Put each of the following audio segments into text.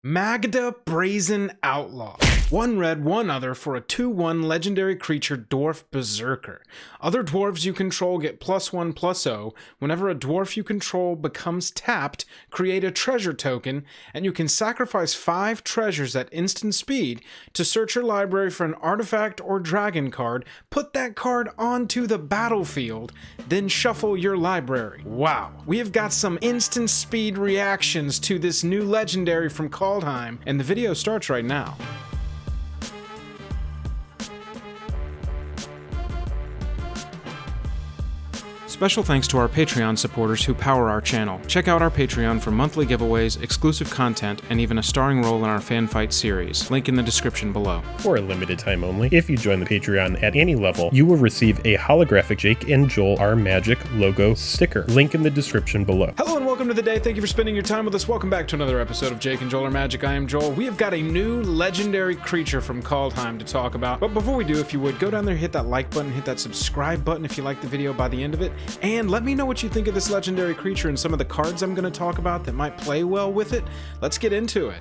Magda, Brazen Outlaw. One red, one other for a 2/1 legendary creature Dwarf Berserker. Other dwarves you control get +1/+0. Whenever a dwarf you control becomes tapped, create a treasure token, and you can sacrifice 5 treasures at instant speed to search your library for an artifact or dragon card, put that card onto the battlefield, then shuffle your library. Wow, we have got some instant speed reactions to this new legendary from Kaldheim, and the video starts right now. Special thanks to our Patreon supporters who power our channel. Check out our Patreon for monthly giveaways, exclusive content, and even a starring role in our fan fight series. Link in the description below. For a limited time only, if you join the Patreon at any level, you will receive a holographic Jake and Joel Are Magic logo sticker. Link in the description below. Hello and welcome to the day. Thank you for spending your time with us. Welcome back to another episode of Jake and Joel Are Magic. I am Joel. We have got a new legendary creature from Kaldheim to talk about. But before we do, if you would, go down there, hit that like button, hit that subscribe button if you like the video by the end of it. And let me know what you think of this legendary creature and some of the cards I'm going to talk about that might play well with it. Let's get into it.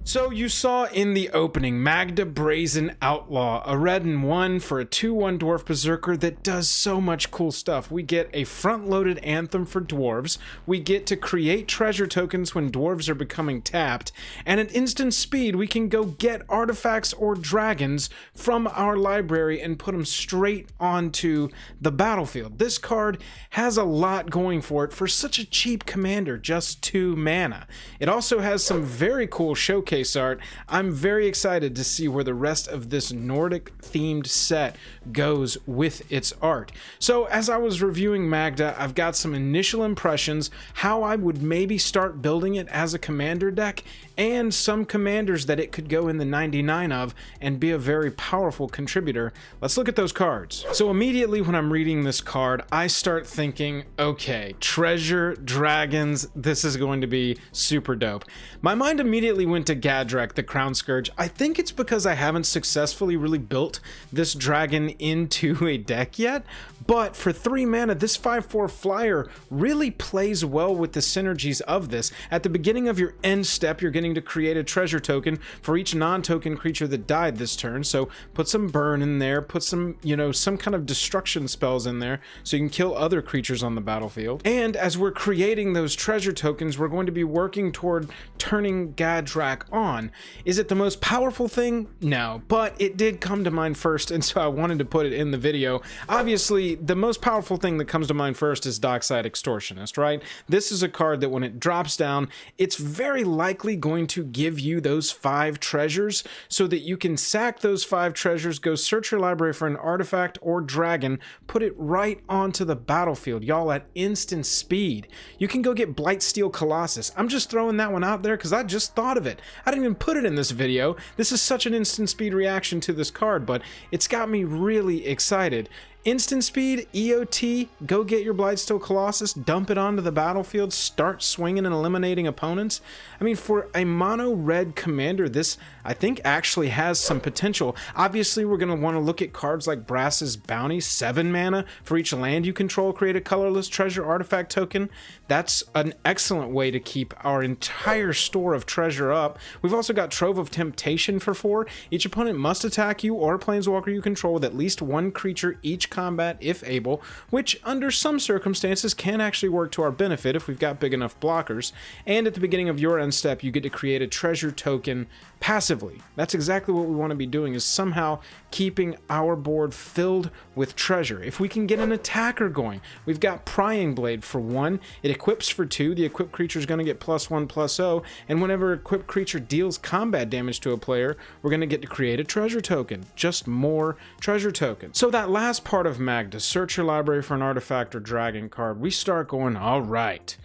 So you saw in the opening, Magda, Brazen Outlaw, a red and 1 for a 2/1 Dwarf Berserker that does so much cool stuff. We get a front-loaded anthem for dwarves, we get to create treasure tokens when dwarves are becoming tapped, and at instant speed we can go get artifacts or dragons from our library and put them straight onto the battlefield. This card has a lot going for it for such a cheap commander, just 2 mana. It also has some very cool showcase art. I'm very excited to see where the rest of this Nordic themed set goes with its art. So as I was reviewing Magda, I've got some initial impressions, how I would maybe start building it as a commander deck, and some commanders that it could go in the 99 of and be a very powerful contributor. Let's look at those cards. So immediately when I'm reading this card, I start thinking, okay, treasure, dragons, this is going to be super dope. My mind immediately went to Gadrak, the Crown Scourge. I think it's because I haven't successfully really built this dragon into a deck yet, but for 3 mana, this 5/4 flyer really plays well with the synergies of this. At the beginning of your end step, you're getting to create a treasure token for each non-token creature that died this turn, so put some burn in there, put some, some kind of destruction spells in there so you can kill other creatures on the battlefield. And as we're creating those treasure tokens, we're going to be working toward turning Gadrak on. Is it the most powerful thing? No, but it did come to mind first, and so I wanted to put it in the video. Obviously, the most powerful thing that comes to mind first is Dockside Extortionist, right? This is a card that when it drops down, it's very likely going to give you those 5 treasures so that you can sack those 5 treasures, go search your library for an artifact or dragon, put it right onto the battlefield, y'all, at instant speed. You can go get Blightsteel Colossus. I'm just throwing that one out there because I just thought of it. I didn't even put it in this video. This is such an instant speed reaction to this card, but it's got me really excited. Instant speed, EOT, go get your Blightsteel Colossus, dump it onto the battlefield, start swinging and eliminating opponents. I mean, for a mono red commander, this I think actually has some potential. Obviously, we're going to want to look at cards like Brass's Bounty, 7 mana. For each land you control, create a colorless treasure artifact token. That's an excellent way to keep our entire store of treasure up. We've also got Trove of Temptation for 4. Each opponent must attack you or a planeswalker you control with at least 1 creature each combat if able, which under some circumstances can actually work to our benefit if we've got big enough blockers. And at the beginning of your end step, you get to create a treasure token passively. That's exactly what we want to be doing, is somehow keeping our board filled with treasure. If we can get an attacker going, we've got Prying Blade for 1. It equips for 2. The equipped creature is going to get +1/+0, and whenever equipped creature deals combat damage to a player, we're going to get to create a treasure token. Just more treasure tokens. So that last part of Magda, search your library for an artifact or dragon card, we start going, all right,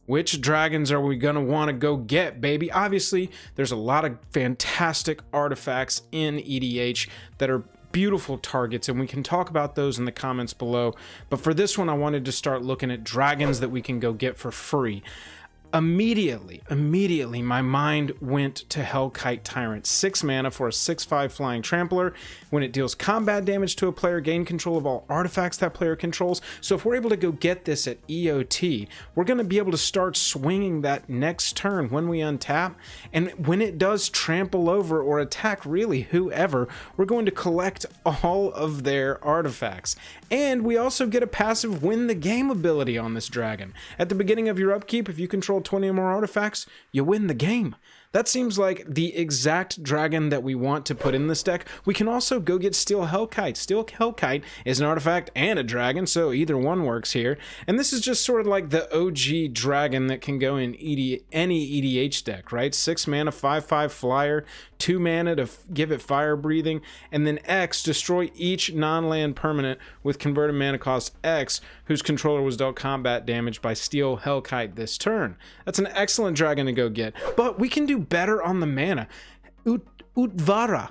which dragons are we gonna want to go get, baby? Obviously, there's a lot of fantastic artifacts in EDH that are beautiful targets, and we can talk about those in the comments below. But for this one, I wanted to start looking at dragons that we can go get for free. Immediately, my mind went to Kite Tyrant. 6 mana for a 6/5 flying trampler. When it deals combat damage to a player, gain control of all artifacts that player controls. So if we're able to go get this at EOT, we're going to be able to start swinging that next turn when we untap. And when it does trample over or attack really whoever, we're going to collect all of their artifacts. And we also get a passive win the game ability on this dragon. At the beginning of your upkeep, if you control 20 or more artifacts, you win the game. That seems like the exact dragon that we want to put in this deck. We can also go get Steel Hellkite. Steel Hellkite is an artifact and a dragon, so either one works here. And this is just sort of like the OG dragon that can go in any EDH deck, right? 6 mana, 5/5 flyer, 2 mana to give it fire breathing, and then X, destroy each non-land permanent with converted mana cost X, whose controller was dealt combat damage by Steel Hellkite this turn. That's an excellent dragon to go get, but we can do better on the mana. Utvara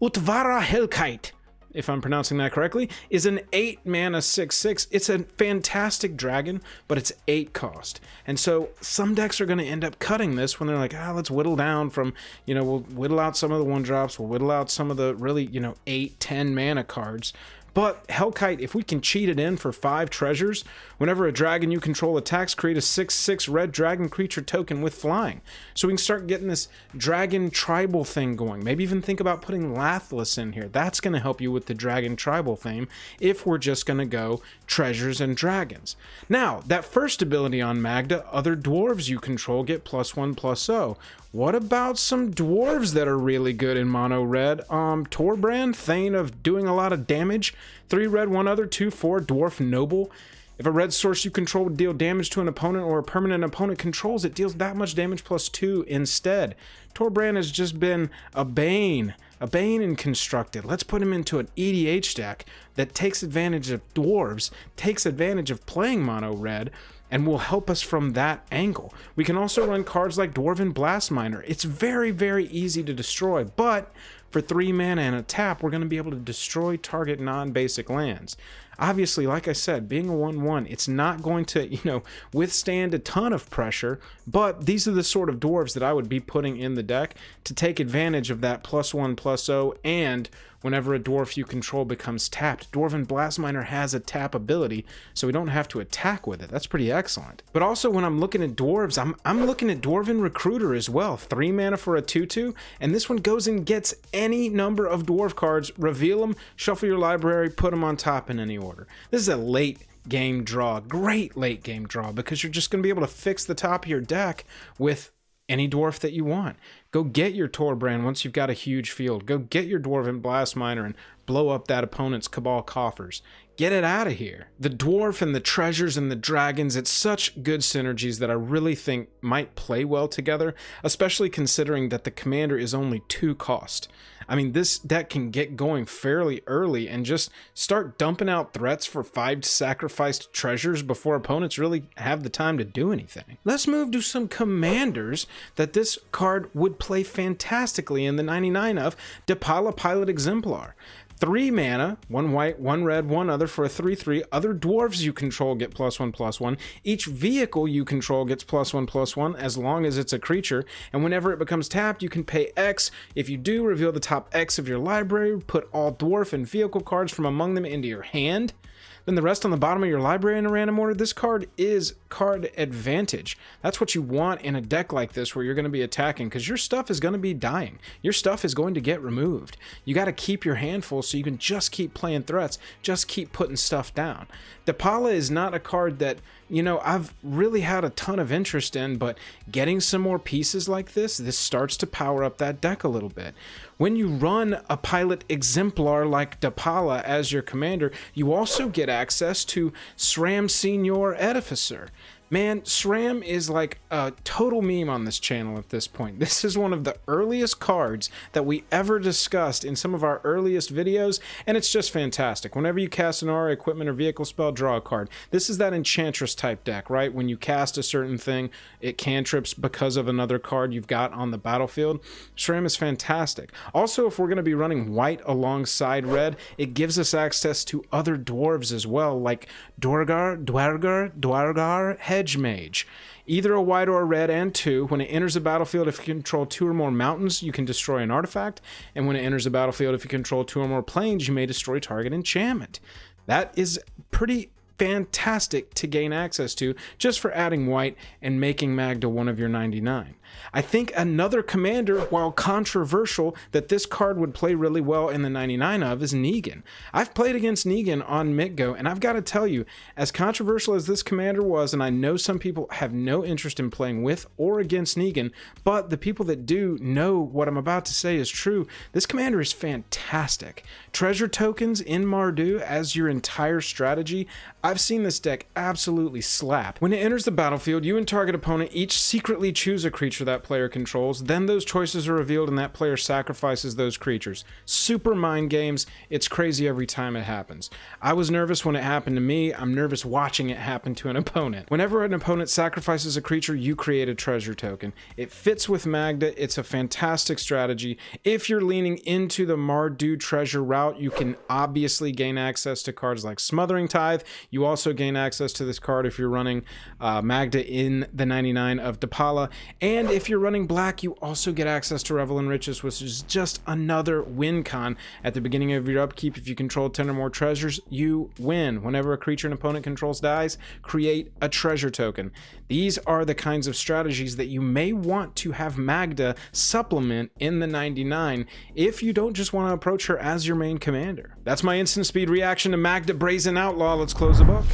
Hellkite, if I'm pronouncing that correctly, is an 8 mana 6/6. It's a fantastic dragon, but it's 8 cost. And so some decks are going to end up cutting this when they're like, let's whittle down from, we'll whittle out some of the 1-drops, we'll whittle out some of the really, 8, 10 mana cards. But Hellkite, if we can cheat it in for 5 treasures, whenever a dragon you control attacks, create a 6/6 red dragon creature token with flying. So we can start getting this dragon tribal thing going. Maybe even think about putting Lathless in here. That's going to help you with the dragon tribal theme if we're just going to go treasures and dragons. Now, that first ability on Magda, other dwarves you control get +1/+0. What about some dwarves that are really good in mono red? Torbrand, Thane of doing a lot of damage. 3 red, 1 other, 2/4, Dwarf Noble. If a red source you control would deal damage to an opponent or a permanent opponent controls, it deals that much damage +2 instead. Torbrand has just been a bane in Constructed. Let's put him into an EDH deck that takes advantage of dwarves, takes advantage of playing mono red, and will help us from that angle. We can also run cards like Dwarven Blast Miner. It's very, very easy to destroy, but for 3 mana and a tap, we're going to be able to destroy target non-basic lands. Obviously, like I said, being a 1/1, it's not going to, withstand a ton of pressure, but these are the sort of dwarves that I would be putting in the deck to take advantage of that +1/+0, and whenever a dwarf you control becomes tapped. Dwarven Blast Miner has a tap ability, so we don't have to attack with it. That's pretty excellent. But also when I'm looking at dwarves, I'm looking at Dwarven Recruiter as well. 3 mana for a 2/2, and this one goes and gets any number of dwarf cards, reveal them, shuffle your library, put them on top in any order. This is a late game draw, great late game draw, because you're just going to be able to fix the top of your deck with any dwarf that you want. Go get your Torbrand once you've got a huge field. Go get your Dwarven Blast Miner and blow up that opponent's Cabal coffers. Get it out of here. The dwarf and the treasures and the dragons, it's such good synergies that I really think might play well together, especially considering that the commander is only 2 cost. I mean, this deck can get going fairly early and just start dumping out threats for 5 sacrificed treasures before opponents really have the time to do anything. Let's move to some commanders that this card would play fantastically in the 99 of Dapala Pilot Exemplar. 3 mana, 1 white, 1 red, 1 other for a 3/3. Other dwarves you control get +1/+1. Each vehicle you control gets +1/+1 as long as it's a creature. And whenever it becomes tapped, you can pay X. If you do, reveal the top X of your library, put all dwarf and vehicle cards from among them into your hand. Then the rest on the bottom of your library in a random order. This card is card advantage. That's what you want in a deck like this where you're going to be attacking, because your stuff is going to be dying. Your stuff is going to get removed. You got to keep your hand full so you can just keep playing threats, just keep putting stuff down. Dapala is not a card that, I've really had a ton of interest in, but getting some more pieces like this starts to power up that deck a little bit. When you run a pilot exemplar like Dapala as your commander, you also get access to SRAM Senior Edificer. Man, SRAM is like a total meme on this channel at this point. This is one of the earliest cards that we ever discussed in some of our earliest videos, and it's just fantastic. Whenever you cast an aura, equipment, or vehicle spell, draw a card. This is that Enchantress type deck, right? When you cast a certain thing, it cantrips because of another card you've got on the battlefield. SRAM is fantastic. Also, if we're going to be running white alongside red, it gives us access to other dwarves as well, like Dwargar, Hedge Mage. Either a white or a red and 2. When it enters the battlefield, if you control 2 or more mountains, you can destroy an artifact. And when it enters the battlefield, if you control 2 or more planes, you may destroy target enchantment. That is pretty fantastic to gain access to just for adding white and making Magda one of your 99. I think another commander, while controversial, that this card would play really well in the 99 of is Negan. I've played against Negan on MTGO, and I've got to tell you, as controversial as this commander was, and I know some people have no interest in playing with or against Negan, but the people that do know what I'm about to say is true. This commander is fantastic. Treasure tokens in Mardu as your entire strategy. I've seen this deck absolutely slap. When it enters the battlefield, you and target opponent each secretly choose a creature that player controls, then those choices are revealed and that player sacrifices those creatures. Super mind games. It's crazy every time it happens. I was nervous when it happened to me. I'm nervous watching it happen to an opponent. Whenever an opponent sacrifices a creature, you create a treasure token. It fits with Magda. It's a fantastic strategy. If you're leaning into the Mardu treasure route, you can obviously gain access to cards like Smothering Tithe. You also gain access to this card if you're running Magda in the 99 of Dapala. And if you're running black, you also get access to Revel in Riches, which is just another win con. At the beginning of your upkeep, if you control 10 or more treasures, you win. Whenever a creature an opponent controls dies, create a treasure token. These are the kinds of strategies that you may want to have Magda supplement in the 99 if you don't just want to approach her as your main commander. That's my instant speed reaction to Magda Brazen Outlaw. Let's close the book.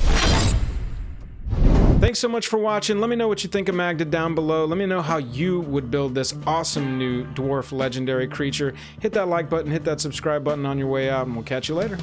Thanks so much for watching. Let me know what you think of Magda down below. Let me know how you would build this awesome new dwarf legendary creature. Hit that like button, hit that subscribe button on your way out, and we'll catch you later.